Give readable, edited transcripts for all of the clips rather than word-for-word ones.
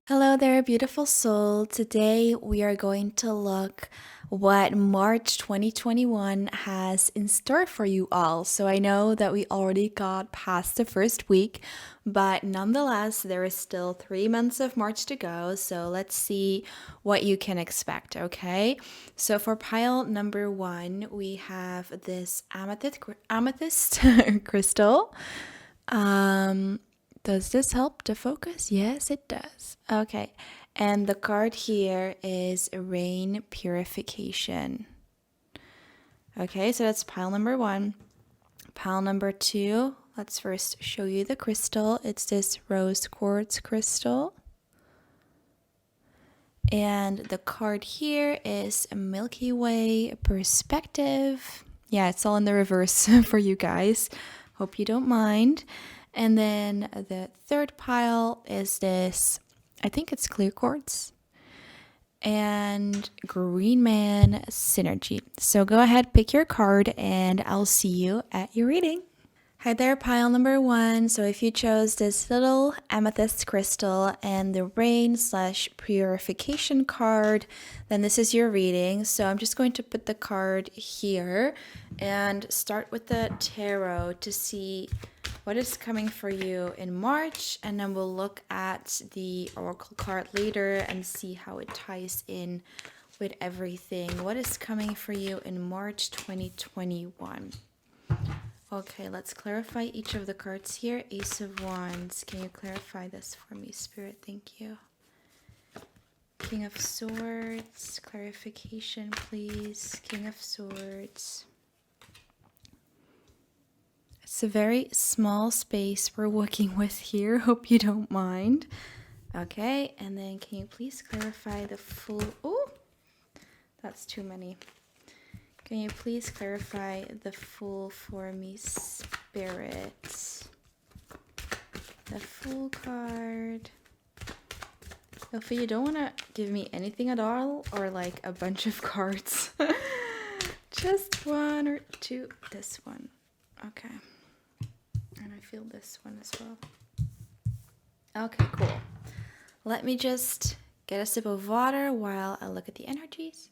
Hello there, beautiful soul. Today we are going to look what March 2021 has in store for you all. So I know that we already got past the first week, but nonetheless, there is still 3 months of March to go. So let's see what you can expect, okay? So for pile number one, we have this amethyst crystal. Does this help to focus? Yes, it does. Okay. And the card here is rain purification. Okay, so that's pile number one. Pile number two, let's first show you the crystal. It's this rose quartz crystal. And the card here is a Milky Way perspective. Yeah, it's all in the reverse for you guys. Hope you don't mind. And then the third pile is this, I think it's clear quartz and Green Man Synergy. So go ahead, pick your card, and I'll see you at your reading. Hi there, pile number one. So if you chose this little amethyst crystal and the rain/purification card, then this is your reading. So I'm just going to put the card here and start with the tarot to see what is coming for you in March, and then we'll look at the oracle card later and see how it ties in with everything. What is coming for you in March 2021? Okay, let's clarify each of the cards here. Ace of Wands. Can you clarify this for me, Spirit? Thank you. King of Swords. Clarification, please. King of Swords. It's a very small space we're working with here. Hope you don't mind. Okay, and then can you please clarify the full... Oh, that's too many. Can you please clarify the Fool for me, Spirit? The Fool card. Sophie, you don't want to give me anything at all, or like a bunch of cards? Just one or two. This one. Okay. And I feel this one as well. Okay, cool. Let me just get a sip of water while I look at the energies.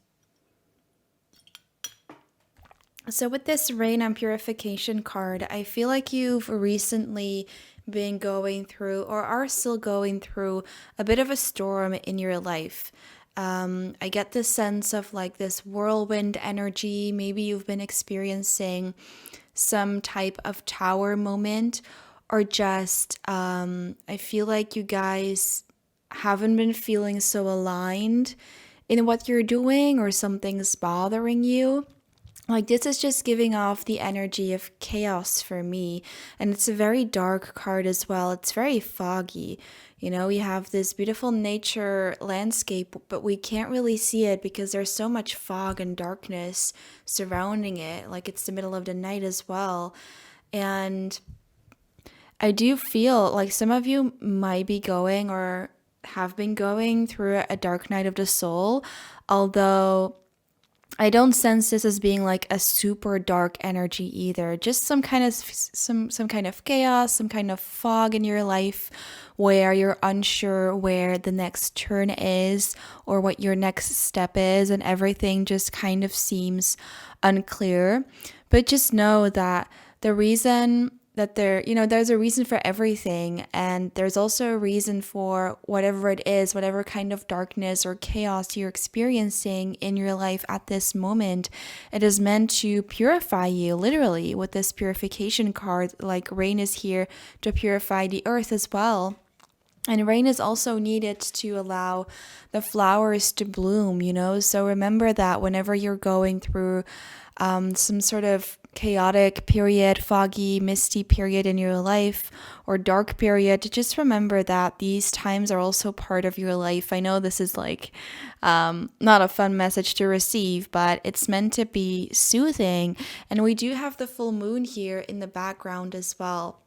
So with this rain and purification card, I feel like you've recently been going through or are still going through a bit of a storm in your life. I get this sense of like this whirlwind energy. Maybe you've been experiencing some type of tower moment, or just I feel like you guys haven't been feeling so aligned in what you're doing, or something's bothering you. Like, this is just giving off the energy of chaos for me. And it's a very dark card as well. It's very foggy. You know, we have this beautiful nature landscape, but we can't really see it because there's so much fog and darkness surrounding it. Like, it's the middle of the night as well. And I do feel like some of you might be going or have been going through a dark night of the soul, although I don't sense this as being like a super dark energy either. Just some kind of chaos, some kind of fog in your life where you're unsure where the next turn is or what your next step is, and everything just kind of seems unclear. But just know that the reason that there's a reason for everything, and there's also a reason for whatever it is, whatever kind of darkness or chaos you're experiencing in your life at this moment. It is meant to purify you, literally, with this purification card. Like, rain is here to purify the earth as well. And rain is also needed to allow the flowers to bloom, So remember that whenever you're going through some sort of chaotic period, foggy, misty period in your life, or dark period, just remember that these times are also part of your life. I know this is like not a fun message to receive, but it's meant to be soothing. And we do have the full moon here in the background as well.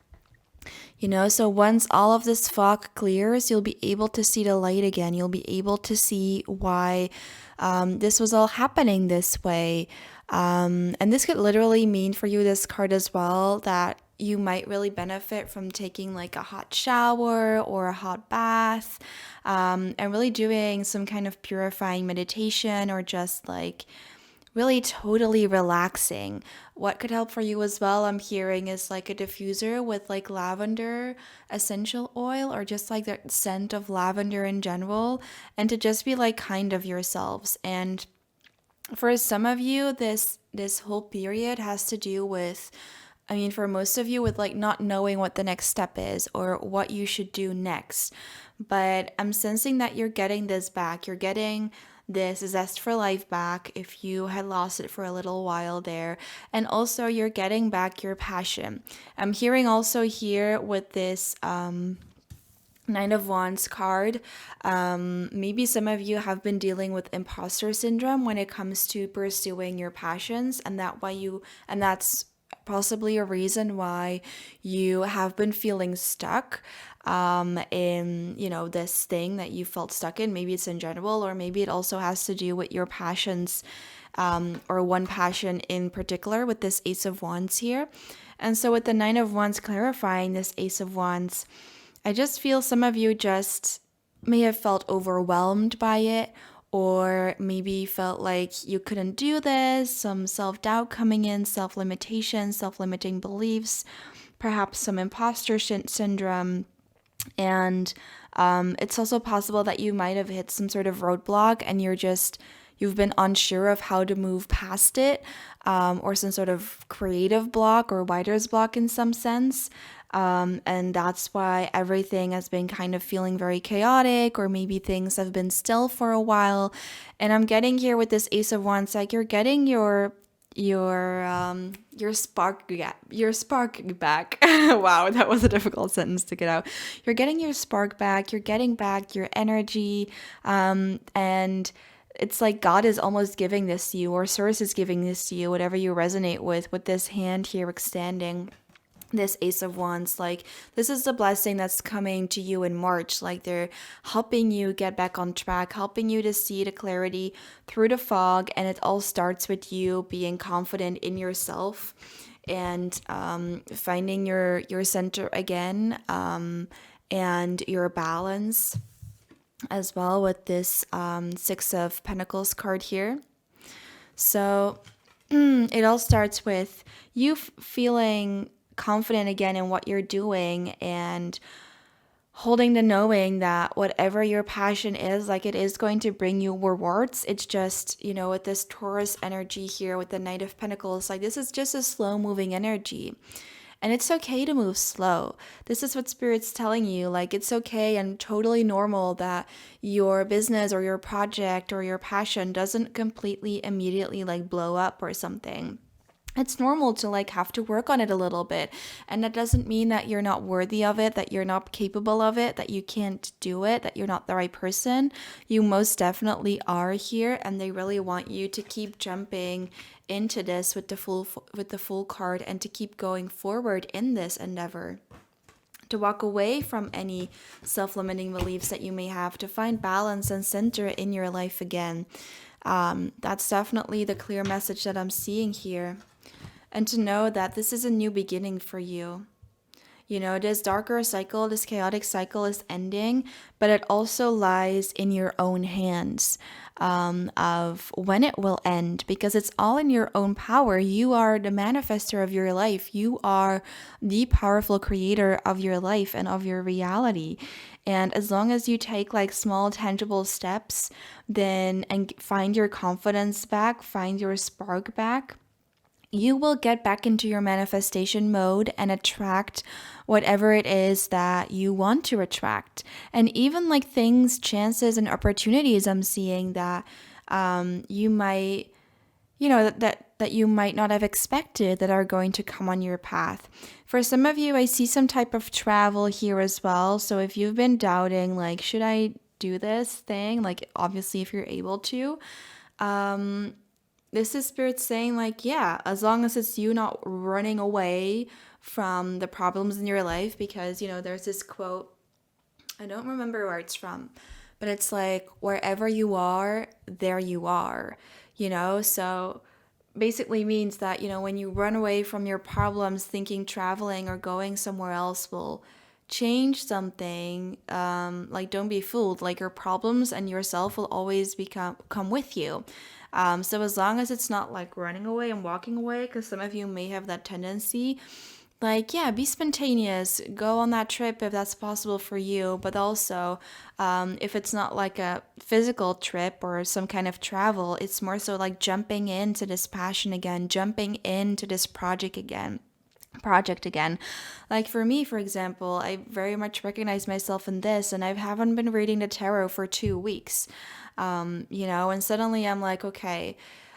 So once all of this fog clears, you'll be able to see the light again. You'll be able to see why this was all happening this way. And this could literally mean for you, this card as well, that you might really benefit from taking like a hot shower or a hot bath, and really doing some kind of purifying meditation, or just like really totally relaxing. What could help for you as well, I'm hearing, is like a diffuser with like lavender essential oil, or just like the scent of lavender in general, and to just be like kind of yourselves. And for some of you, this whole period has to do with, I mean, for most of you, with like not knowing what the next step is or what you should do next. But I'm sensing that you're getting this back. You're getting this zest for life back if you had lost it for a little while there. And also, you're getting back your passion. I'm hearing also here with this Nine of Wands card. Maybe some of you have been dealing with imposter syndrome when it comes to pursuing your passions, and that's possibly a reason why you have been feeling stuck in this thing that you felt stuck in. Maybe it's in general, or maybe it also has to do with your passions, or one passion in particular with this Ace of Wands here. And so with the Nine of Wands clarifying this Ace of Wands, I just feel some of you just may have felt overwhelmed by it, or maybe felt like you couldn't do this, some self doubt coming in, self limitation, self limiting beliefs, perhaps some imposter syndrome. And it's also possible that you might have hit some sort of roadblock, and you've been unsure of how to move past it, or some sort of creative block or writer's block in some sense. And that's why everything has been kind of feeling very chaotic, or maybe things have been still for a while. And I'm getting here with this Ace of Wands, like you're getting your spark back. Wow, that was a difficult sentence to get out. You're getting your spark back. You're getting back your energy, and it's like God is almost giving this to you, or Source is giving this to you, whatever you resonate with this hand here extending this Ace of Wands. Like, this is the blessing that's coming to you in March. Like, they're helping you get back on track, helping you to see the clarity through the fog. And it all starts with you being confident in yourself, and finding your center again, and your balance as well with this Six of Pentacles card here. So it all starts with you feeling confident again in what you're doing, and holding the knowing that whatever your passion is, like, it is going to bring you rewards. It's just, with this Taurus energy here with the Knight of Pentacles, like, this is just a slow moving energy. And it's okay to move slow. This is what Spirit's telling you. Like, it's okay and totally normal that your business or your project or your passion doesn't completely immediately like blow up or something. It's normal to like have to work on it a little bit. And that doesn't mean that you're not worthy of it, that you're not capable of it, that you can't do it, that you're not the right person. You most definitely are here, and they really want you to keep jumping into this with the full card, and to keep going forward in this endeavor. To walk away from any self-limiting beliefs that you may have, to find balance and center in your life again. That's definitely the clear message that I'm seeing here. And to know that this is a new beginning for you. This darker cycle, this chaotic cycle is ending, but it also lies in your own hands, of when it will end, because it's all in your own power. You are the manifester of your life. You are the powerful creator of your life and of your reality. And as long as you take like small tangible steps, then, and find your confidence back, find your spark back, you will get back into your manifestation mode and attract whatever it is that you want to attract. And even like things, chances, and opportunities I'm seeing that you might, that you might not have expected, that are going to come on your path. For some of you, I see some type of travel here as well. So if you've been doubting, like, should I do this thing? Like, obviously, if you're able to, this is Spirit saying, like, yeah, as long as it's you not running away from the problems in your life. Because, there's this quote, I don't remember where it's from, but it's like, wherever you are, there you are, so basically means that, when you run away from your problems thinking traveling or going somewhere else will change something, like, don't be fooled. Like, your problems and yourself will always come with you. So as long as it's not like running away and walking away, because some of you may have that tendency, like, yeah, be spontaneous, go on that trip if that's possible for you, but also, if it's not like a physical trip or some kind of travel, it's more so like jumping into this passion again, jumping into this project again. Like, for me, for example, I very much recognize myself in this, and I haven't been reading the tarot for 2 weeks. And suddenly I'm like, okay,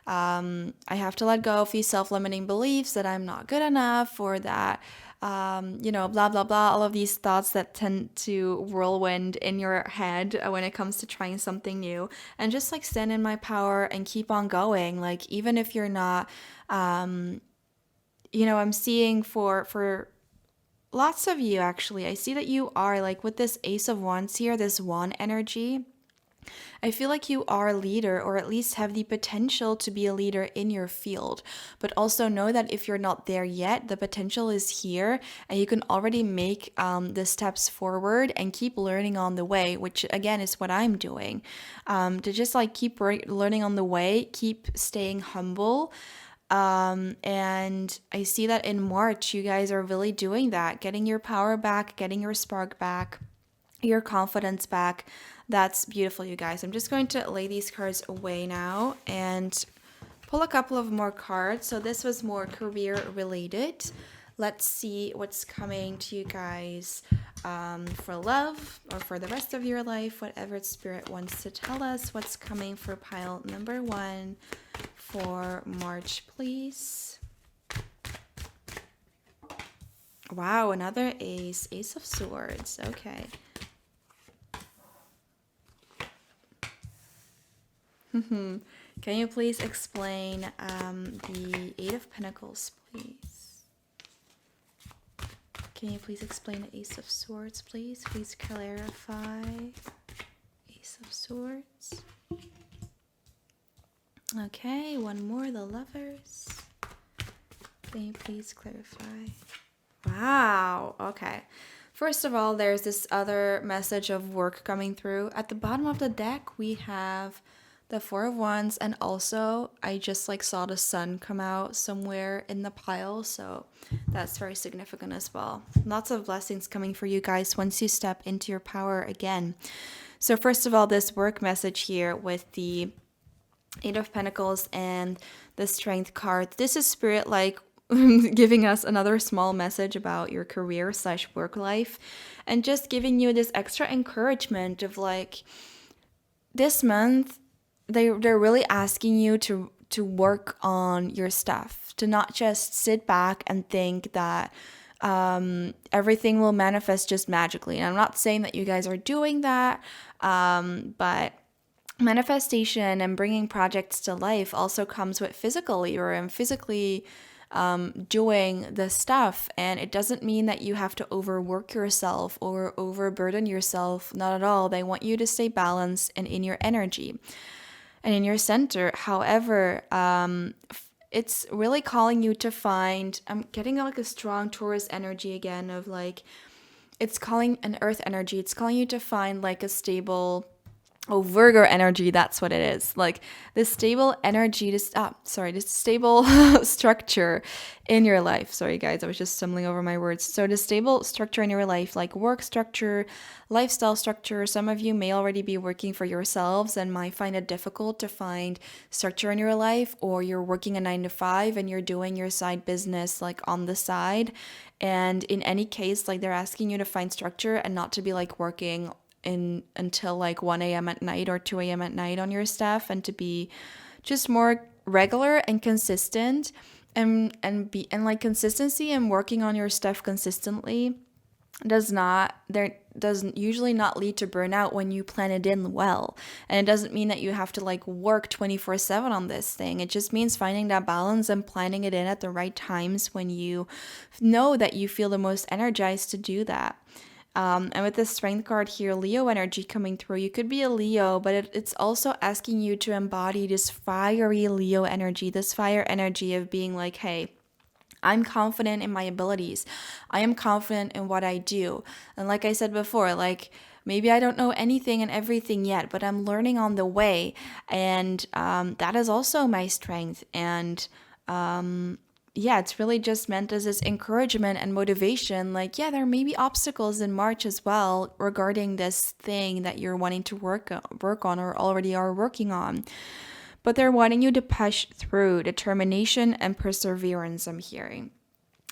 I have to let go of these self-limiting beliefs that I'm not good enough, or that, blah, blah, blah, all of these thoughts that tend to whirlwind in your head when it comes to trying something new, and just like stand in my power and keep on going. Like, even if you're not, I'm seeing for lots of you, actually, I see that you are like, with this Ace of Wands here, this wand energy. I feel like you are a leader, or at least have the potential to be a leader in your field. But also know that if you're not there yet, the potential is here, and you can already make the steps forward and keep learning on the way, which again is what I'm doing. To just like keep learning on the way, keep staying humble. And I see that in March, you guys are really doing that, getting your power back, getting your spark back, your confidence back. That's beautiful, you guys. I'm just going to lay these cards away now and pull a couple of more cards. So this was more career related. Let's see what's coming to you guys for love, or for the rest of your life, whatever Spirit wants to tell us. What's coming for pile number 1 for March, please? Wow, another ace. Ace of Swords. Okay. Can you please explain the Eight of Pentacles, please? Can you please explain the Ace of Swords, please? Please clarify. Ace of Swords. Okay, one more, the Lovers. Can you please clarify? Wow, okay. First of all, there's this other message of work coming through. At the bottom of the deck, we have the Four of Wands, and also I just like saw the sun come out somewhere in the pile, so that's very significant as well. Lots of blessings coming for you guys once you step into your power again. So first of all, this work message here with the Eight of Pentacles and the Strength card. This is Spirit like giving us another small message about your career / work life, and just giving you this extra encouragement of like, this month they're really asking you to work on your stuff, to not just sit back and think that everything will manifest just magically. And I'm not saying that you guys are doing that, but manifestation and bringing projects to life also comes with physical labor and physically doing the stuff. And it doesn't mean that you have to overwork yourself or overburden yourself. Not at all. They want you to stay balanced and in your energy and in your center. However, it's really calling you to find, I'm getting like a strong Taurus energy again of like, it's calling an earth energy. It's calling you to find like a stable, Virgo energy, that's what it is. Like this stable energy, this stable structure in your life. Sorry guys, I was just stumbling over my words. So the stable structure in your life, like work structure, lifestyle structure. Some of you may already be working for yourselves and might find it difficult to find structure in your life, or you're working a 9 to 5 and you're doing your side business like on the side. And in any case, like they're asking you to find structure and not to be like working until like 1 a.m. at night or 2 a.m. at night on your stuff, and to be just more regular and consistent, and like consistency and working on your stuff consistently doesn't usually not lead to burnout when you plan it in well. And it doesn't mean that you have to like work 24/7 on this thing. It just means finding that balance and planning it in at the right times when you know that you feel the most energized to do that. And with the strength card here, Leo energy coming through, you could be a Leo, but it's also asking you to embody this fiery Leo energy, this fire energy of being like, hey, I'm confident in my abilities. I am confident in what I do. And like I said before, like maybe I don't know anything and everything yet, but I'm learning on the way. And that is also my strength. And yeah, it's really just meant as this encouragement and motivation. Like, yeah, there may be obstacles in March as well regarding this thing that you're wanting to work on or already are working on. But they're wanting you to push through determination and perseverance, I'm hearing.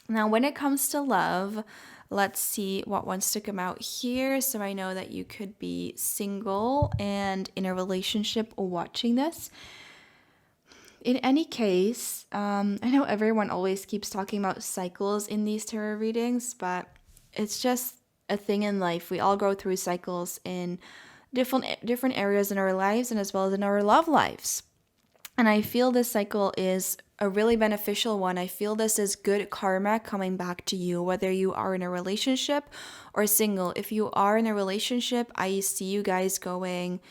Now, when it comes to love, let's see what wants to come out here. So I know that you could be single and in a relationship watching this. In any case, I know everyone always keeps talking about cycles in these tarot readings, but it's just a thing in life. We all go through cycles in different areas in our lives and as well as in our love lives. And I feel this cycle is a really beneficial one. I feel this is good karma coming back to you, whether you are in a relationship or single. If you are in a relationship, I see you guys going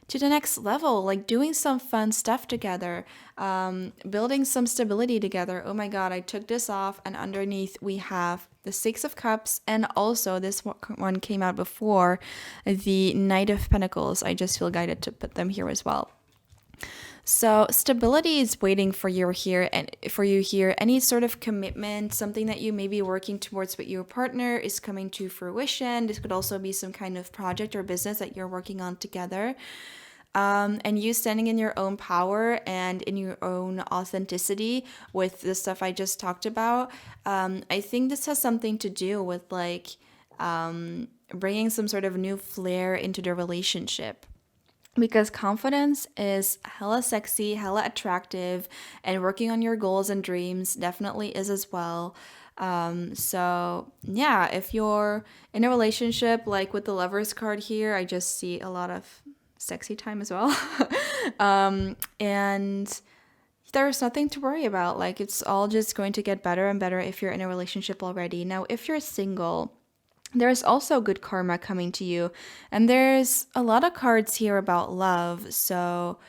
to the next level, like doing some fun stuff together, building some stability together. Oh my God, I took this off, and underneath we have the Six of Cups, and also this one came out before, the Knight of Pentacles. I just feel guided to put them here as well. So stability is waiting for you here, and for you here, any sort of commitment, something that you may be working towards with your partner is coming to fruition. This could also be some kind of project or business that you're working on together. And you standing in your own power and in your own authenticity with the stuff I just talked about. I think this has something to do with like bringing some sort of new flair into the relationship. Because confidence is hella sexy, hella attractive, and working on your goals and dreams definitely is as well. So yeah, if you're in a relationship, like with the Lovers card here, I just see a lot of sexy time as well. And there's nothing to worry about. Like, it's all just going to get better and better if you're in a relationship already. Now, if you're single, there's also good karma coming to you. And there's a lot of cards here about love. So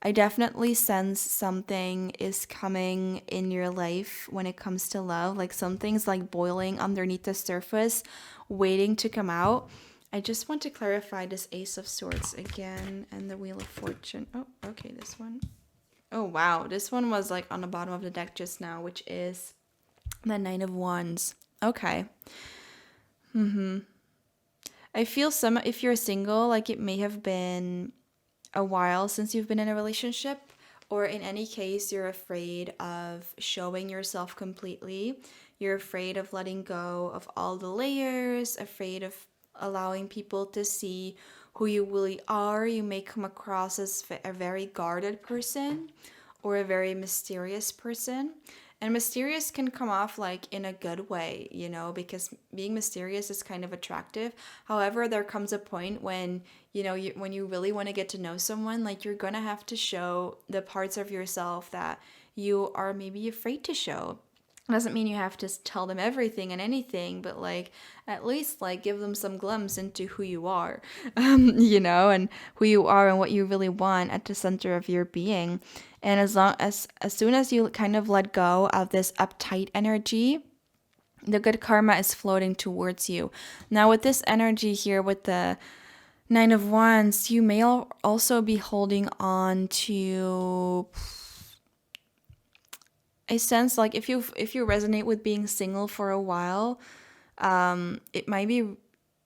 I definitely sense something is coming in your life when it comes to love. Like something's like boiling underneath the surface, waiting to come out. I just want to clarify this Ace of Swords again and the Wheel of Fortune. Oh, okay, this one. Oh, wow. This one was like on the bottom of the deck just now, which is the Nine of Wands. Okay. I feel if you're single, like it may have been a while since you've been in a relationship, or in any case, you're afraid of showing yourself completely. You're afraid of letting go of all the layers, afraid of allowing people to see who you really are. You may come across as a very guarded person or a very mysterious person. And mysterious can come off like in a good way, you know, because being mysterious is kind of attractive. However, there comes a point when, you know, when you really want to get to know someone, like you're going to have to show the parts of yourself that you are maybe afraid to show. Doesn't mean you have to tell them everything and anything, but like at least like give them some glimpse into who you are, you know, and who you are and what you really want at the center of your being. And as soon as you kind of let go of this uptight energy, the good karma is floating towards you. Now with this energy here with the Nine of Wands, you may also be holding on to, I sense like if you resonate with being single for a while, it might be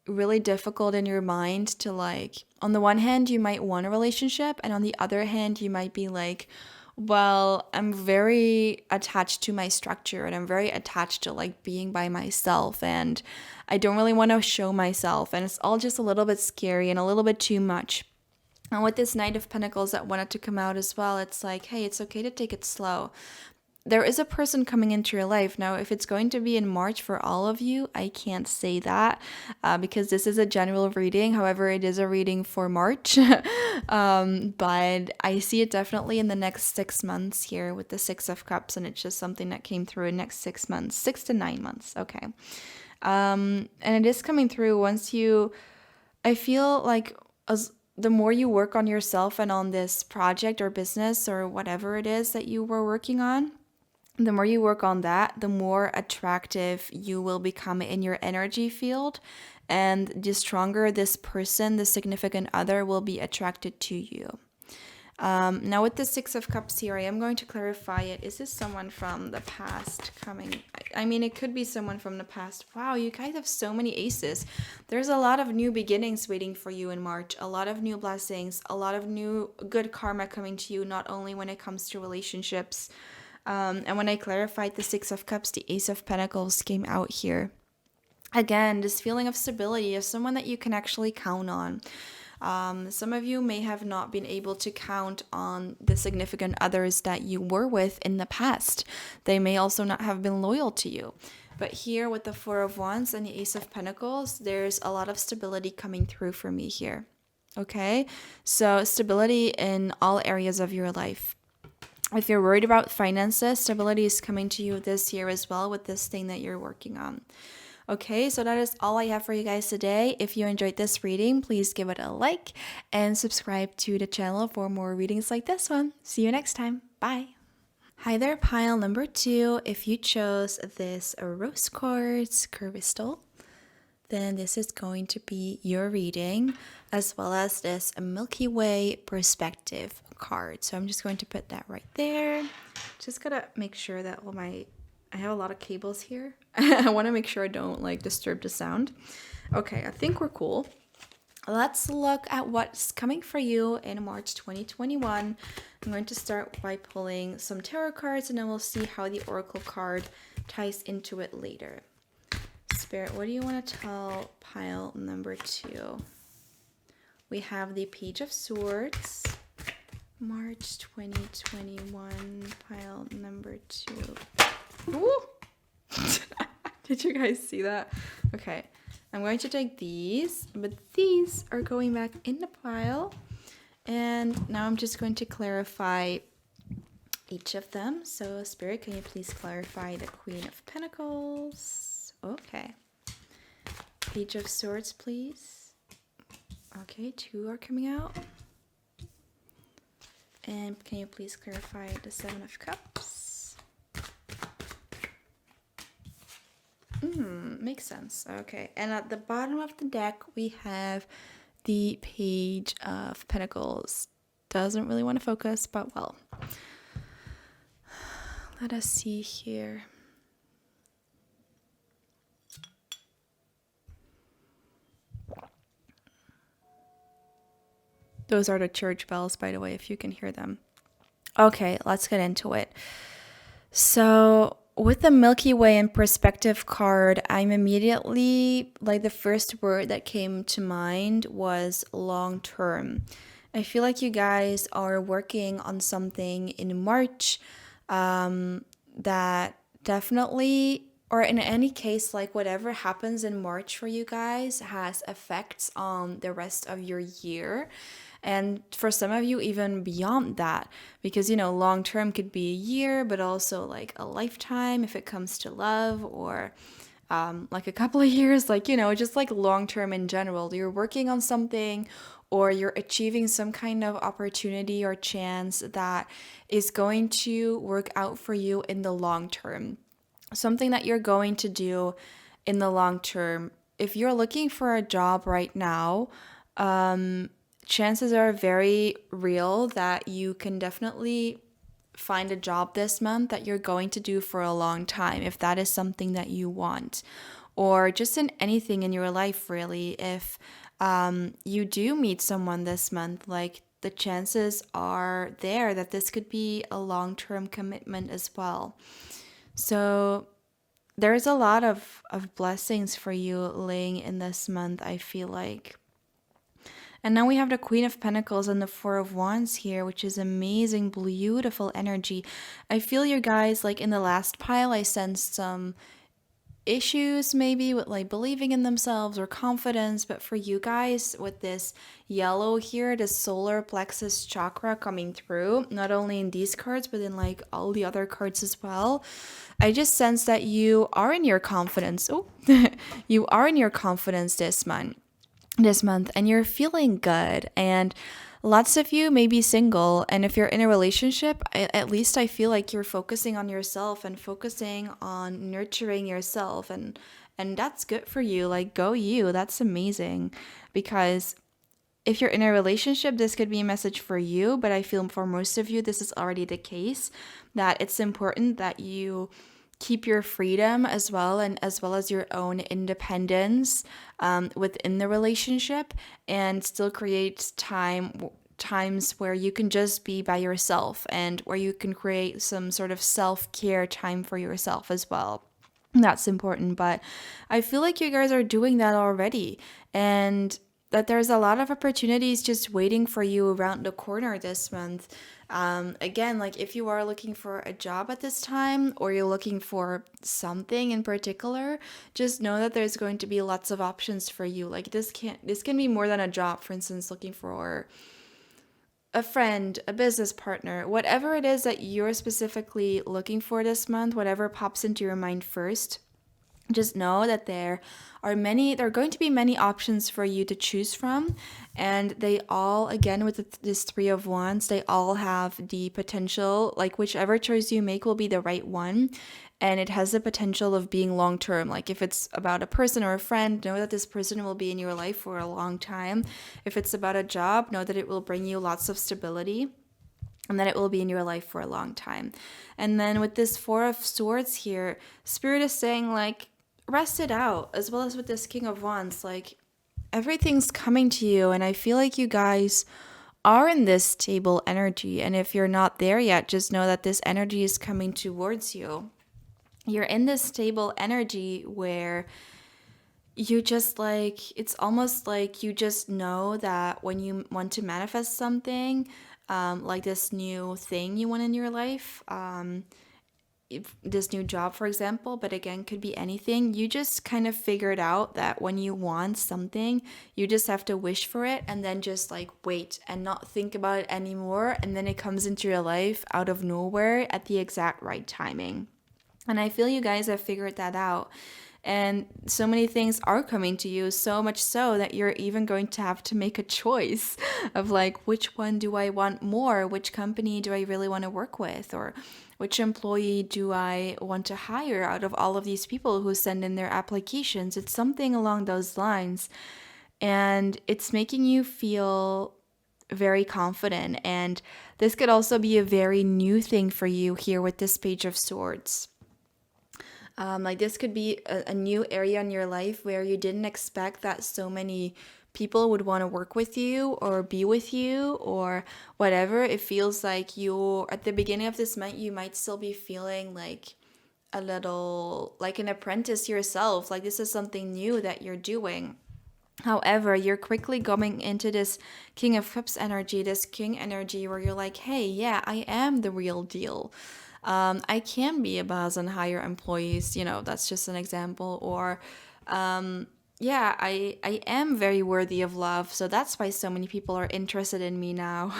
really difficult in your mind to like, on the one hand you might want a relationship, and on the other hand you might be like, well, I'm very attached to my structure and I'm very attached to like being by myself, and I don't really want to show myself, and it's all just a little bit scary and a little bit too much. And with this Knight of Pentacles that wanted to come out as well, it's like, hey, it's okay to take it slow. There is a person coming into your life. Now, if it's going to be in March for all of you, I can't say that because this is a general reading. However, it is a reading for March. But I see it definitely in the next 6 months here with the Six of Cups, and it's just something that came through in next 6 months, 6 to 9 months. Okay. And it is coming through once you, I feel like as the more you work on yourself and on this project or business or whatever it is that you were working on, the more you work on that, the more attractive you will become in your energy field. And the stronger this person, the significant other, will be attracted to you. Now, with the Six of Cups here, I am going to clarify it. Is this someone from the past coming? I mean, it could be someone from the past. Wow, you guys have so many aces. There's a lot of new beginnings waiting for you in March, a lot of new blessings, a lot of new good karma coming to you, not only when it comes to relationships. And when I clarified the Six of Cups, the Ace of Pentacles came out here. Again, this feeling of stability, of someone that you can actually count on. Some of you may have not been able to count on the significant others that you were with in the past. They may also not have been loyal to you. But here with the Four of Wands and the Ace of Pentacles, there's a lot of stability coming through for me here. Okay? So stability in all areas of your life. If you're worried about finances, stability is coming to you this year as well with this thing that you're working on. Okay, so that is all I have for you guys today. If you enjoyed this reading, please give it a like and subscribe to the channel for more readings like this one. See you next time. Bye. Hi there, pile number 2. If you chose this rose quartz crystal, then this is going to be your reading, as well as this Milky Way perspective card. So I'm just going to put that right there. Just gotta make sure that I have a lot of cables here. I want to make sure I don't like disturb the sound. Okay, I think we're cool. Let's look at what's coming for you in March 2021. I'm going to start by pulling some tarot cards, and then we'll see how the oracle card ties into it later. Spirit, what do you want to tell pile number 2? We have the Page of Swords, March 2021, pile number 2. Ooh. Did you guys see that? Okay, I'm going to take these, but these are going back in the pile. And now I'm just going to clarify each of them. So Spirit, can you please clarify the Queen of Pentacles? Okay. Page of Swords, please. Okay, 2 are coming out. And can you please clarify the Seven of Cups? Makes sense. Okay, and at the bottom of the deck, we have the Page of Pentacles. Doesn't really want to focus, but well. Let us see here. Those are the church bells, by the way, if you can hear them. Okay, let's get into it. So with the Milky Way and perspective card, I'm immediately, like, the first word that came to mind was long term. I feel like you guys are working on something in March that definitely, or in any case, like whatever happens in March for you guys has effects on the rest of your year. And for some of you, even beyond that, because, you know, long term could be a year, but also like a lifetime if it comes to love, or like a couple of years, like, you know, just like long term in general. You're working on something, or you're achieving some kind of opportunity or chance that is going to work out for you in the long term. Something that you're going to do in the long term. If you're looking for a job right now, chances are very real that you can definitely find a job this month that you're going to do for a long time, if that is something that you want. Or just in anything in your life, really. If you do meet someone this month, like, the chances are there that this could be a long-term commitment as well. So there's a lot of blessings for you laying in this month, I feel like. And now we have the Queen of Pentacles and the Four of Wands here, which is amazing, beautiful energy. I feel you guys, like in the last pile, I sensed some issues maybe with like believing in themselves or confidence. But for you guys, with this yellow here, the solar plexus chakra coming through, not only in these cards but in like all the other cards as well, I just sense that you are in your confidence. Oh, you are in your confidence this month, and you're feeling good. And lots of you may be single, and if you're in a relationship, at least I feel like you're focusing on yourself and focusing on nurturing yourself, and that's good for you. Like, go you. That's amazing. Because if you're in a relationship, this could be a message for you, but I feel for most of you, this is already the case, that it's important that you keep your freedom as well, and as well as your own independence within the relationship, and still create times where you can just be by yourself, and where you can create some sort of self-care time for yourself as well. That's important. But I feel like you guys are doing that already, and that there's a lot of opportunities just waiting for you around the corner this month. Again, like if you are looking for a job at this time, or you're looking for something in particular, just know that there's going to be lots of options for you. Like this can be more than a job. For instance, looking for a friend, a business partner, whatever it is that you're specifically looking for this month, whatever pops into your mind first, just know that there are going to be many options for you to choose from, and they all, again, with this Three of Wands, they all have the potential, like whichever choice you make will be the right one, and it has the potential of being long term. Like if it's about a person or a friend, know that this person will be in your life for a long time. If it's about a job, know that it will bring you lots of stability, and that it will be in your life for a long time. And then with this Four of Swords here, Spirit is saying, like, rest it out, as well as with this King of Wands. Like, everything's coming to you, and I feel like you guys are in this stable energy. And if you're not there yet, just know that this energy is coming towards you. You're in this stable energy where you just like, it's almost like you just know that when you want to manifest something, like this new thing you want in your life, this new job, for example, but again, could be anything. You just kind of figured out that when you want something, you just have to wish for it, and then just like wait and not think about it anymore. And then it comes into your life out of nowhere at the exact right timing. And I feel you guys have figured that out. And so many things are coming to you, so much so that you're even going to have to make a choice of like, which one do I want more? Which company do I really want to work with? Or which employee do I want to hire out of all of these people who send in their applications? It's something along those lines. And it's making you feel very confident. And this could also be a very new thing for you here with this Page of Swords. Like this could be a new area in your life where you didn't expect that so many people would want to work with you or be with you or whatever. It feels like you, at the beginning of this month, you might still be feeling like a little like an apprentice yourself. Like this is something new that you're doing. However, you're quickly going into this King of Cups energy, this King energy where you're like, hey, yeah, I am the real deal. I can be a boss and hire employees, that's just an example. Or, yeah, I am very worthy of love. So that's why so many people are interested in me now.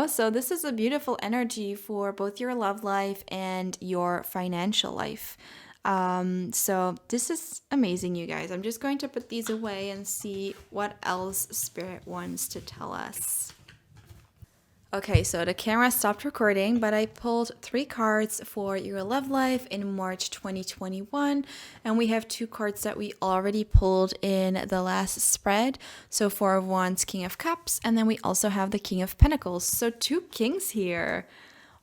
So this is a beautiful energy for both your love life and your financial life. So this is amazing, you guys. I'm just going to put these away and see what else Spirit wants to tell us. Okay, so the camera stopped recording, but I pulled 3 cards for your love life in March 2021, and we have 2 cards that we already pulled in the last spread. So 4 of Wands, King of Cups, and then we also have the King of Pentacles. So 2 kings here.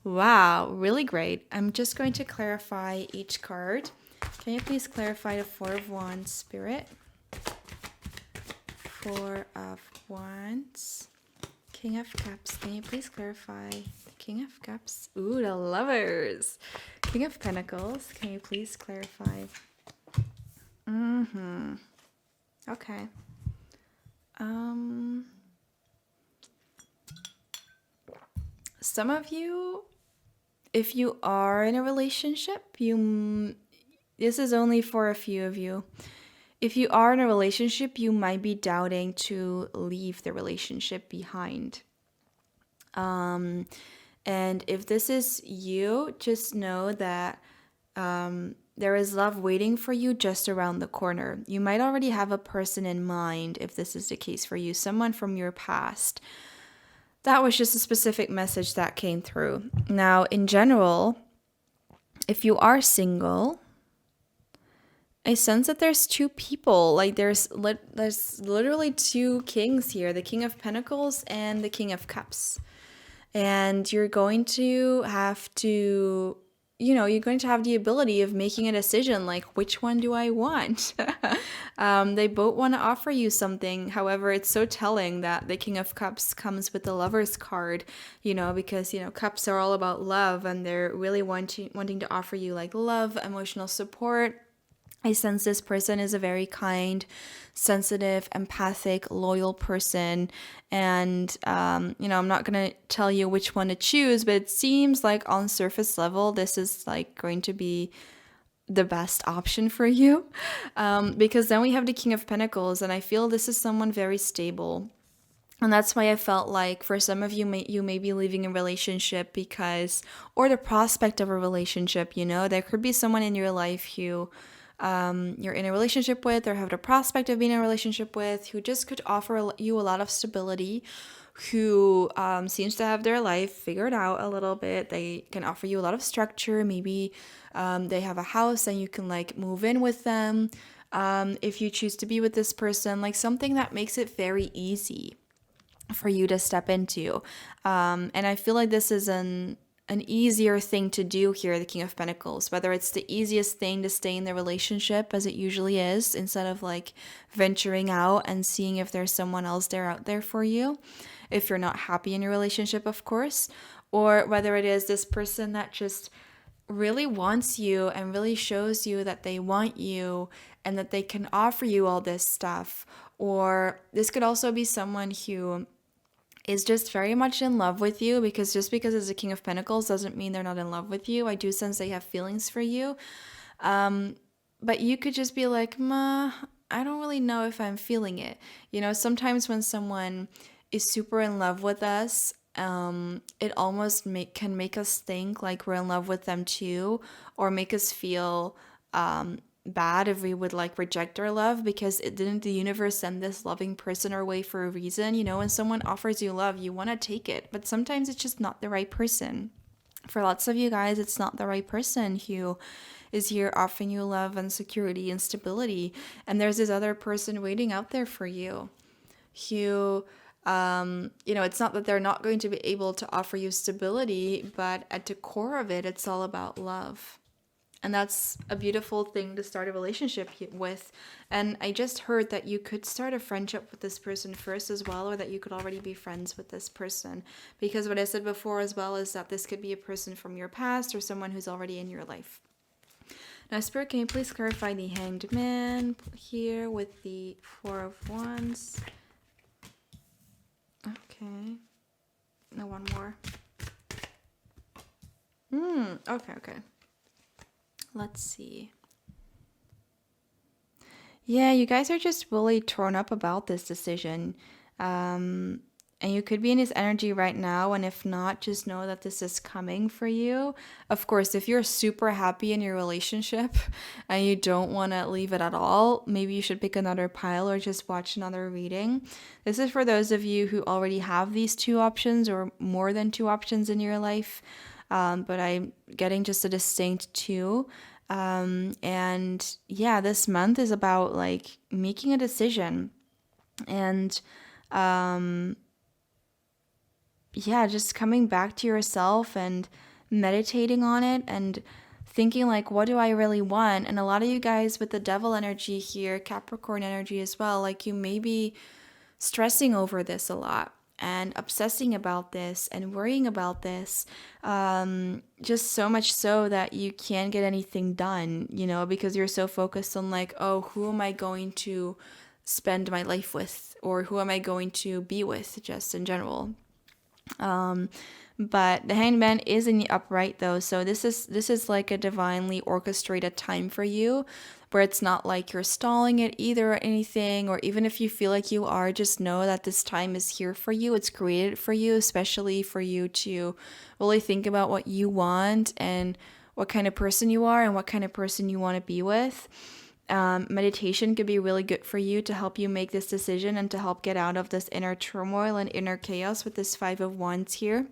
Wow, really great. I'm just going to clarify each card. Can you please clarify the 4 of Wands, Spirit? 4 of Wands. King of Cups. Can you please clarify the King of Cups? Ooh, the Lovers. King of Pentacles. Can you please clarify? Okay. Some of you, if you are in a relationship, this is only for a few of you. If you are in a relationship, you might be doubting to leave the relationship behind. And if this is you, just know that there is love waiting for you just around the corner. You might already have a person in mind if this is the case for you, someone from your past. That was just a specific message that came through. Now, in general, if you are single, I sense that there's two people. Like there's literally two kings here, the King of Pentacles and the King of Cups. And you're going to have to, you're going to have the ability of making a decision like, which one do I want? They both want to offer you something. However, it's so telling that the King of Cups comes with the Lover's card, because, cups are all about love, and they're really wanting to offer you like love, emotional support. I sense this person is a very kind, sensitive, empathic, loyal person. And, I'm not going to tell you which one to choose, but it seems like on surface level, this is like going to be the best option for you. Because then we have the King of Pentacles, and I feel this is someone very stable. And that's why I felt like for some of you, you may be leaving a relationship or the prospect of a relationship, there could be someone in your life who you're in a relationship with or have the prospect of being in a relationship with, who just could offer you a lot of stability, who seems to have their life figured out a little bit. They can offer you a lot of structure. Maybe they have a house and you can like move in with them if you choose to be with this person, like something that makes it very easy for you to step into. And I feel like this is an easier thing to do here, the King of Pentacles, whether it's the easiest thing to stay in the relationship as it usually is, instead of like venturing out and seeing if there's someone else out there for you, if you're not happy in your relationship, of course, or whether it is this person that just really wants you and really shows you that they want you and that they can offer you all this stuff. Or this could also be someone who is just very much in love with you, because just because it's a King of Pentacles doesn't mean they're not in love with you. I do sense they have feelings for you. But you could just be like, I don't really know if I'm feeling it. Sometimes when someone is super in love with us, it almost can make us think like we're in love with them too, or make us feel bad if we would like reject our love, because didn't the universe send this loving person our way for a reason? When someone offers you love, you want to take it, but sometimes it's just not the right person. For lots of you guys, it's not the right person who is here offering you love and security and stability, and there's this other person waiting out there for you who it's not that they're not going to be able to offer you stability, but at the core of it, it's all about love. And that's a beautiful thing to start a relationship with. And I just heard that you could start a friendship with this person first as well, or that you could already be friends with this person. Because what I said before as well is that this could be a person from your past or someone who's already in your life. Now, Spirit, can you please clarify the Hanged Man here with the Four of Wands? Okay. No, one more. Okay. Let's see. Yeah, you guys are just really torn up about this decision. And you could be in his energy right now, and if not, just know that this is coming for you. Of course, if you're super happy in your relationship and you don't want to leave it at all, maybe you should pick another pile or just watch another reading. This is for those of you who already have these two options or more than two options in your life. But I'm getting just a distinct two. And yeah, this month is about like making a decision and just coming back to yourself and meditating on it and thinking like, what do I really want? And a lot of you guys with the Devil energy here, Capricorn energy as well, like you may be stressing over this a lot and obsessing about this and worrying about this, just so much so that you can't get anything done, because you're so focused on like, oh, who am I going to spend my life with, or who am I going to be with just in general. But the Hanged Man is in the upright though, so this is like a divinely orchestrated time for you, where it's not like you're stalling it either or anything, or even if you feel like you are, just know that this time is here for you. It's created for you, especially for you to really think about what you want and what kind of person you are and what kind of person you want to be with. Meditation could be really good for you to help you make this decision and to help get out of this inner turmoil and inner chaos with this Five of Wands here.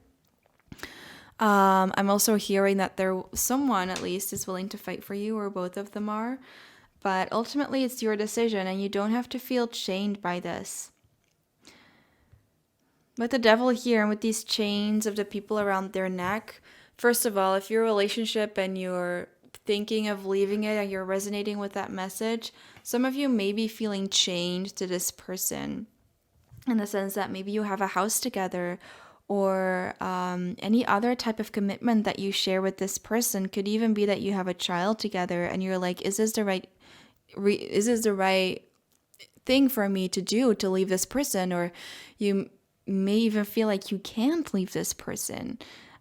I'm also hearing that someone at least is willing to fight for you, or both of them are. But ultimately, it's your decision, and you don't have to feel chained by this. With the Devil here and with these chains of the people around their neck, first of all, if your relationship and you're thinking of leaving it and you're resonating with that message, some of you may be feeling chained to this person in the sense that maybe you have a house together, or any other type of commitment that you share with this person. Could even be that you have a child together and you're like, is this the right thing for me to do, to leave this person? Or you may even feel like you can't leave this person.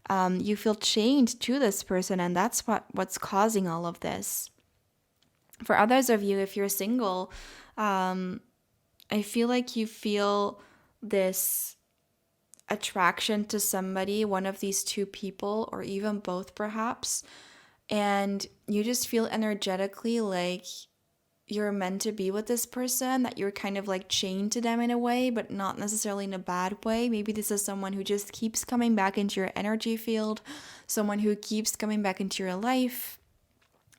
You feel chained to this person, and that's what's causing all of this. For others of you, if you're single, I feel like you feel this attraction to somebody, one of these two people, or even both perhaps, and you just feel energetically like you're meant to be with this person, that you're kind of like chained to them in a way, but not necessarily in a bad way. Maybe this is someone who just keeps coming back into your energy field, someone who keeps coming back into your life,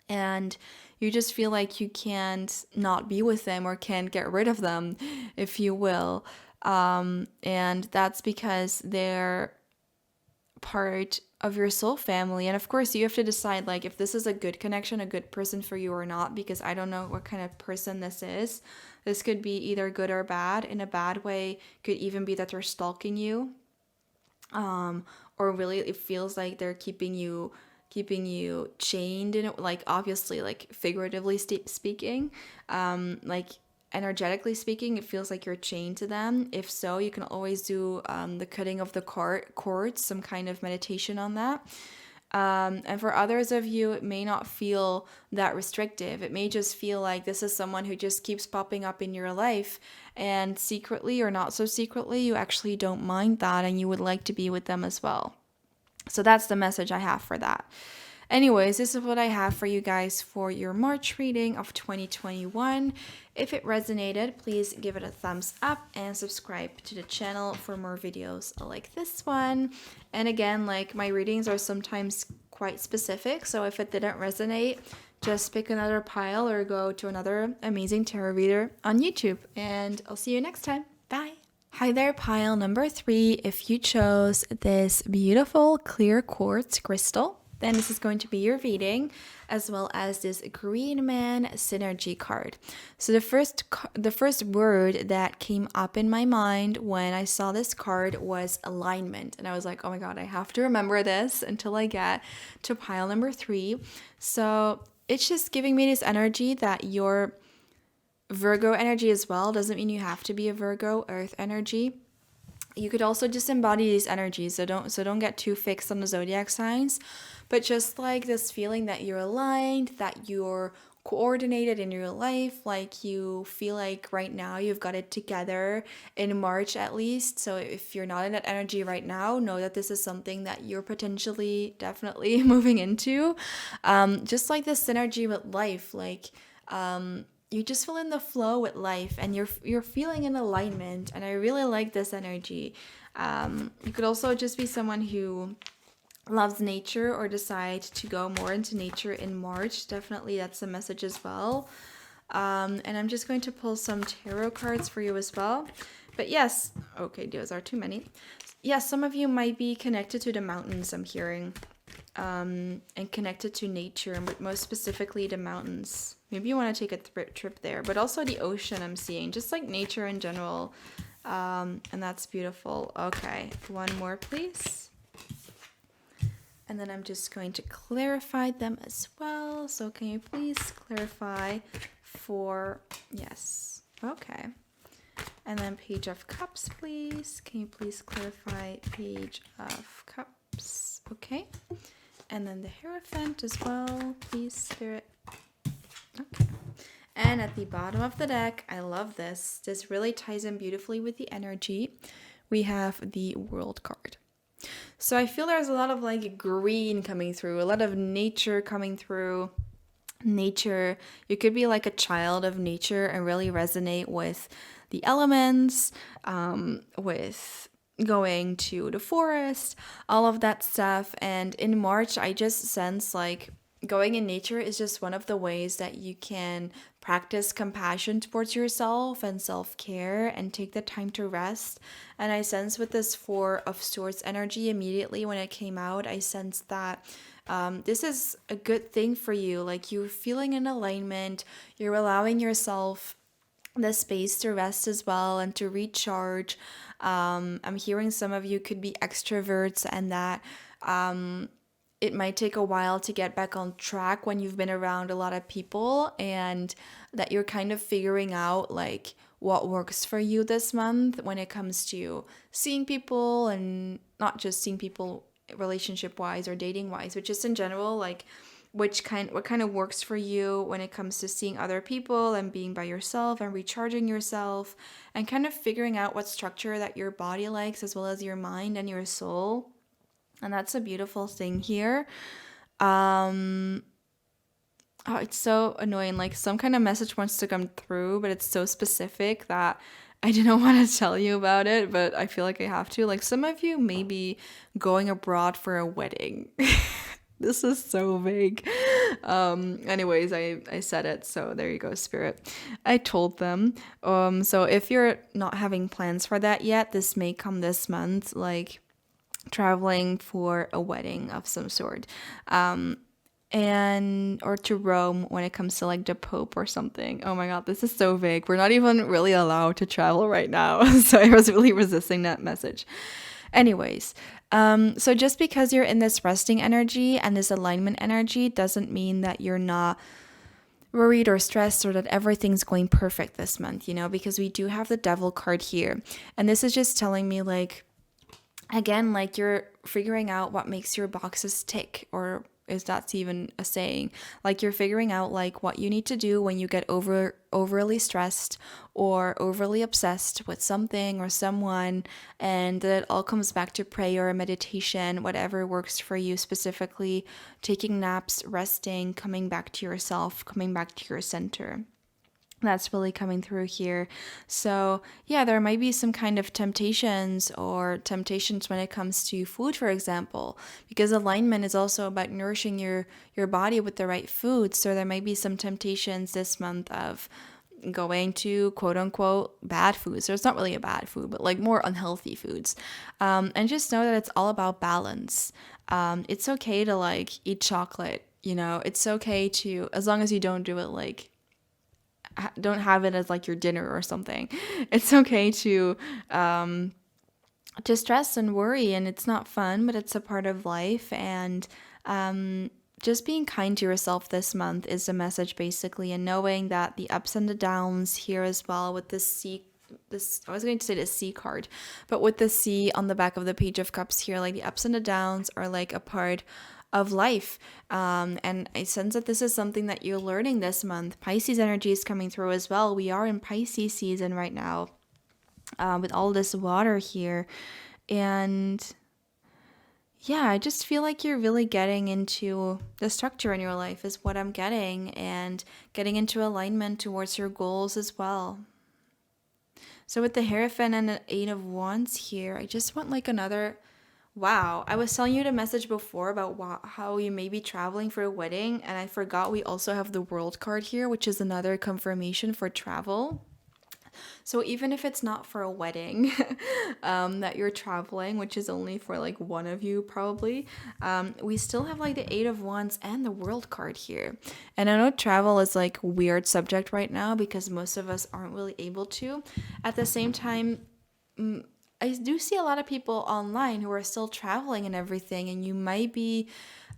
and you just feel like you can't not be with them or can't get rid of them, if you will. And that's because they're part of your soul family. And of course, you have to decide like if this is a good connection, a good person for you or not, because I don't know what kind of person this is. This could be either good or bad. In a bad way, could even be that they're stalking you. Or really it feels like they're keeping you chained in it, like obviously like figuratively speaking, like energetically speaking, it feels like you're chained to them. If so, you can always do the cutting of the cords, some kind of meditation on that. And for others of you, it may not feel that restrictive. It may just feel like this is someone who just keeps popping up in your life, and secretly or not so secretly, you actually don't mind that and you would like to be with them as well. So that's the message I have for that. Anyways, this is what I have for you guys for your March reading of 2021. If it resonated, please give it a thumbs up and subscribe to the channel for more videos like this one. And again, like my readings are sometimes quite specific, so if it didn't resonate, just pick another pile or go to another amazing tarot reader on YouTube. And I'll see you next time. Bye. Hi there, pile number 3. If you chose this beautiful clear quartz crystal, then this is going to be your reading, as well as this Green Man Synergy card. So the first word that came up in my mind when I saw this card was alignment. And I was like, oh my God, I have to remember this until I get to pile number 3. So it's just giving me this energy that your Virgo energy as well. Doesn't mean you have to be a Virgo, earth energy. You could also just embody these energies, so don't get too fixed on the zodiac signs, but just like this feeling that you're aligned, that you're coordinated in your life, like you feel like right now you've got it together in March at least. So if you're not in that energy right now, know that this is something that you're potentially definitely moving into. Just like this synergy with life, like you just feel in the flow with life, and you're feeling in alignment, and I really like this energy. You could also just be someone who loves nature or decide to go more into nature in March. Definitely that's a message as well. And I'm just going to pull some tarot cards for you as well. But yes, okay, those are too many. Yes, some of you might be connected to the mountains, I'm hearing. And connected to nature, and most specifically the mountains. Maybe you want to take a trip there, but also the ocean I'm seeing, just like nature in general. And that's beautiful. Okay, one more please. And then I'm just going to clarify them as well. So can you please clarify for, yes, okay. And then Page of Cups, please. Can you please clarify Page of Cups? Okay. And then the Hierophant as well, please, Spirit. Okay. And at the bottom of the deck, I love this. This really ties in beautifully with the energy. We have the World card. So I feel there's a lot of like green coming through, a lot of nature coming through. Nature, you could be like a child of nature and really resonate with the elements, with going to the forest, all of that stuff. And in March, I just sense like going in nature is just one of the ways that you can practice compassion towards yourself and self-care and take the time to rest. And I sense with this Four of Swords energy immediately when it came out, I sense that this is a good thing for you. Like you're feeling in alignment, you're allowing yourself the space to rest as well and to recharge. I'm hearing some of you could be extroverts and that it might take a while to get back on track when you've been around a lot of people, and that you're kind of figuring out like what works for you this month when it comes to seeing people, and not just seeing people relationship wise or dating wise, but just in general, like what kind of works for you when it comes to seeing other people and being by yourself and recharging yourself and kind of figuring out what structure that your body likes as well as your mind and your soul. And that's a beautiful thing here. Oh, it's so annoying. Like some kind of message wants to come through, but it's so specific that I didn't want to tell you about it, but I feel like I have to. Like some of you may be going abroad for a wedding. This is so vague. Anyways, I said it, so there you go, Spirit. I told them. So if you're not having plans for that yet, this may come this month, like traveling for a wedding of some sort. And or to Rome when it comes to like the Pope or something. Oh my god, this is so vague. We're not even really allowed to travel right now. So I was really resisting that message. Anyways, so just because you're in this resting energy and this alignment energy doesn't mean that you're not worried or stressed or that everything's going perfect this month, you know, because we do have the Devil card here. And this is just telling me like, again, like you're figuring out what makes your boxes tick, or is that's even a saying, like you're figuring out like what you need to do when you get overly stressed or overly obsessed with something or someone, and that it all comes back to prayer or meditation, whatever works for you specifically, taking naps, resting, coming back to yourself, coming back to your center. That's really coming through here. So yeah, there might be some kind of temptations when it comes to food, for example, because alignment is also about nourishing your body with the right food. So there might be some temptations this month of going to quote unquote bad foods. So it's not really a bad food, but like more unhealthy foods. And just know that it's all about balance. It's okay to like eat chocolate, you know, it's okay to, as long as you don't do it like, don't have it as like your dinner or something. It's okay to stress and worry, and it's not fun, but it's a part of life. And just being kind to yourself this month is the message basically, and knowing that the ups and the downs here as well with this I was going to say the C card, but with the C on the back of the Page of Cups here, like the ups and the downs are like a part of life. And I sense that this is something that you're learning this month. Pisces energy is coming through as well. We are in Pisces season right now with all this water here. And yeah, I just feel like you're really getting into the structure in your life is what I'm getting, and getting into alignment towards your goals as well. So with the Hierophant and the Eight of Wands here, I just want like another... Wow, I was telling you the message before about how you may be traveling for a wedding, and I forgot we also have the World card here, which is another confirmation for travel. So even if it's not for a wedding that you're traveling, which is only for like one of you probably, we still have like the Eight of Wands and the World card here. And I know travel is like a weird subject right now because most of us aren't really able to. At the same time, I do see a lot of people online who are still traveling and everything, and you might be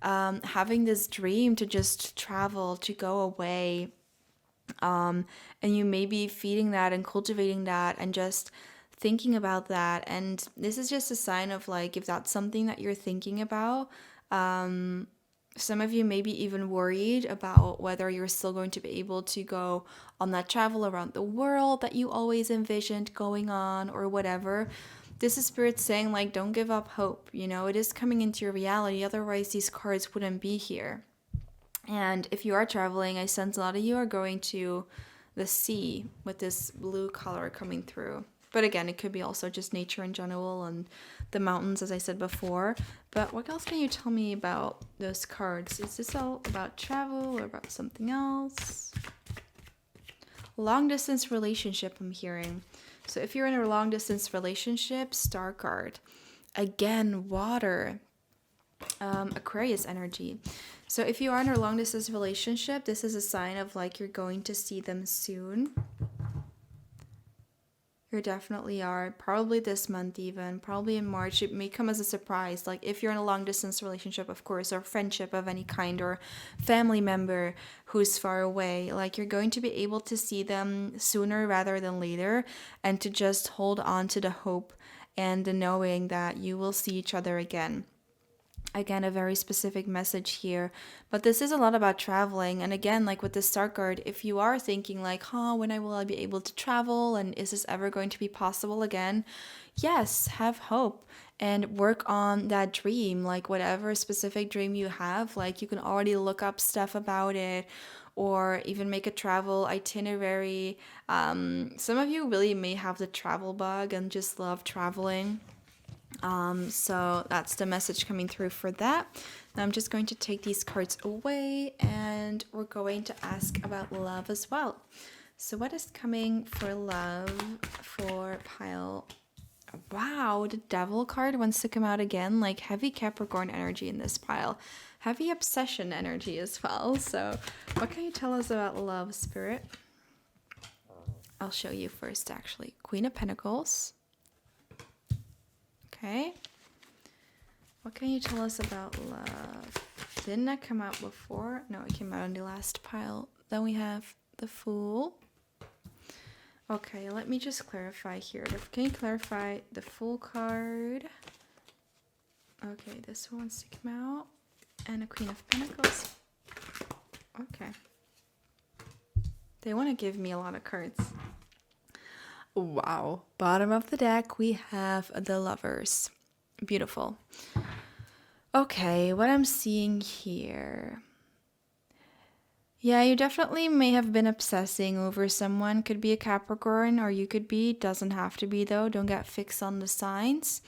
having this dream to just travel, to go away, And you may be feeding that and cultivating that and just thinking about that. And this is just a sign of like, if that's something that you're thinking about, some of you may be even worried about whether you're still going to be able to go on that travel around the world that you always envisioned going on or whatever. This is Spirit saying, like, don't give up hope. You know, it is coming into your reality. Otherwise, these cards wouldn't be here. And if you are traveling, I sense a lot of you are going to the sea with this blue color coming through. But again, it could be also just nature in general and the mountains, as I said before. But what else can you tell me about those cards? Is this all about travel or about something else? Long distance relationship, I'm hearing. So if you're in a long distance relationship, star card. Again, water. Aquarius energy. So if you are in a long distance relationship, this is a sign of like you're going to see them soon. You definitely are. Probably this month even. Probably in March. It may come as a surprise. Like if you're in a long distance relationship, of course, or friendship of any kind, or family member who's far away, like you're going to be able to see them sooner rather than later, and to just hold on to the hope and the knowing that you will see each other again. Again, a very specific message here, but this is a lot about traveling. And again, like with the star card, if you are thinking like, when will I be able to travel, and is this ever going to be possible again? Yes, have hope and work on that dream. Like whatever specific dream you have, like you can already look up stuff about it or even make a travel itinerary. Some of you really may have the travel bug and just love traveling. So that's the message coming through for that. Now I'm just going to take these cards away and we're going to ask about love as well. So what is coming for love for pile? Wow, the Devil card wants to come out again, like heavy Capricorn energy in this pile. Heavy obsession energy as well. So what can you tell us about love, Spirit? I'll show you first actually. Queen of Pentacles. Okay. What can you tell us about love? Didn't that come out before? No, it came out on the last pile. Then we have the Fool. Okay, let me just clarify here. Can you clarify the Fool card? Okay, this one wants to come out. And a Queen of Pentacles. Okay. They want to give me a lot of cards. Wow. Bottom of the deck, we have the Lovers. Beautiful. Okay, what I'm seeing here. Yeah, you definitely may have been obsessing over someone. Could be a Capricorn, or you could be. Doesn't have to be, though. Don't get fixed on the signs.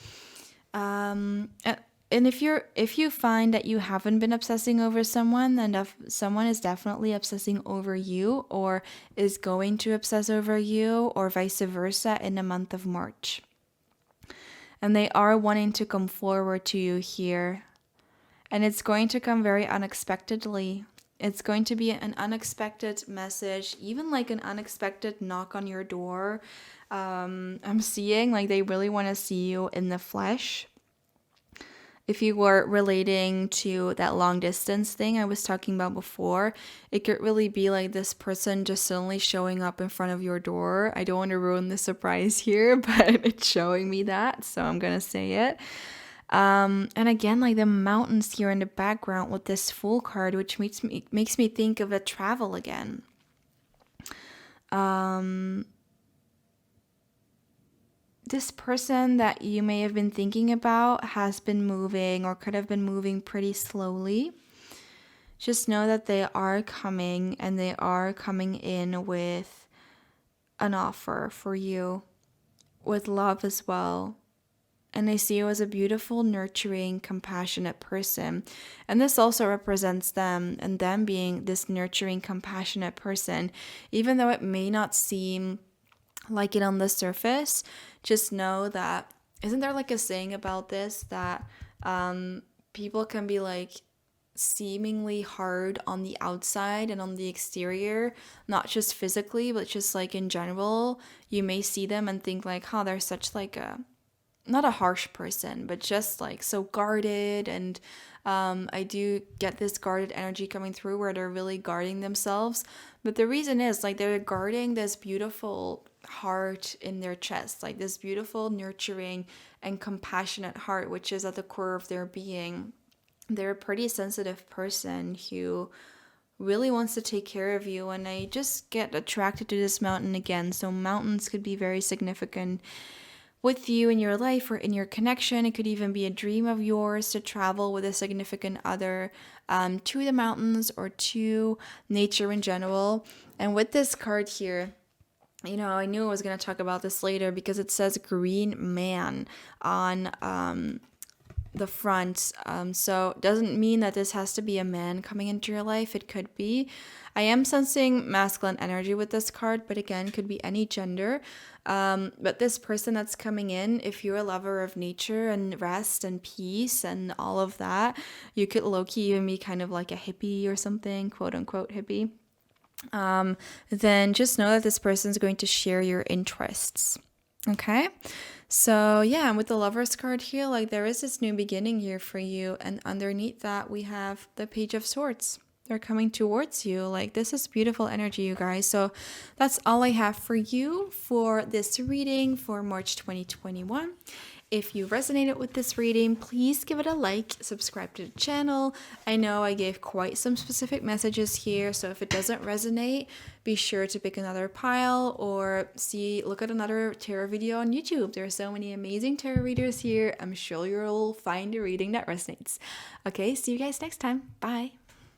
And if you find that you haven't been obsessing over someone, then someone is definitely obsessing over you or is going to obsess over you, or vice versa in the month of March. And they are wanting to come forward to you here. And it's going to come very unexpectedly. It's going to be an unexpected message, even like an unexpected knock on your door. I'm seeing like they really want to see you in the flesh. If you were relating to that long distance thing I was talking about before, it could really be like this person just suddenly showing up in front of your door. I don't want to ruin the surprise here, but it's showing me that, so I'm going to say it. And again, like the mountains here in the background with this Fool card, which makes me think of a travel again. This person that you may have been thinking about has been moving or could have been moving pretty slowly. Just know that they are coming, and they are coming in with an offer for you, with love as well. And I see you as a beautiful, nurturing, compassionate person. And this also represents them, and them being this nurturing, compassionate person. Even though it may not seem like it on the surface, just know that, isn't there like a saying about this, that people can be like seemingly hard on the outside and on the exterior, not just physically, but just like in general. You may see them and think like, they're such like a not a harsh person, but just like so guarded. And I do get this guarded energy coming through where they're really guarding themselves. But the reason is like they're guarding this beautiful heart in their chest, like this beautiful, nurturing, and compassionate heart, which is at the core of their being. They're a pretty sensitive person who really wants to take care of you. And I just get attracted to this mountain again. So mountains could be very significant with you in your life or in your connection. It could even be a dream of yours to travel with a significant other to the mountains or to nature in general. And with this card here, you know, I knew I was going to talk about this later because it says green man on the front. So it doesn't mean that this has to be a man coming into your life. It could be. I am sensing masculine energy with this card, but again, could be any gender. But this person that's coming in, if you're a lover of nature and rest and peace and all of that, you could low-key even be kind of like a hippie or something, quote unquote hippie. Then just know that this person is going to share your interests. Okay, so yeah, and with the Lovers card here, like there is this new beginning here for you, and underneath that we have the Page of Swords. They're coming towards you. Like this is beautiful energy, you guys. So that's all I have for you for this reading for March 2021. If you resonated with this reading, please give it a like, subscribe to the channel. I know I gave quite some specific messages here, so if it doesn't resonate, be sure to pick another pile or look at another tarot video on YouTube. There are so many amazing tarot readers here. I'm sure you'll find a reading that resonates. Okay, see you guys next time. Bye.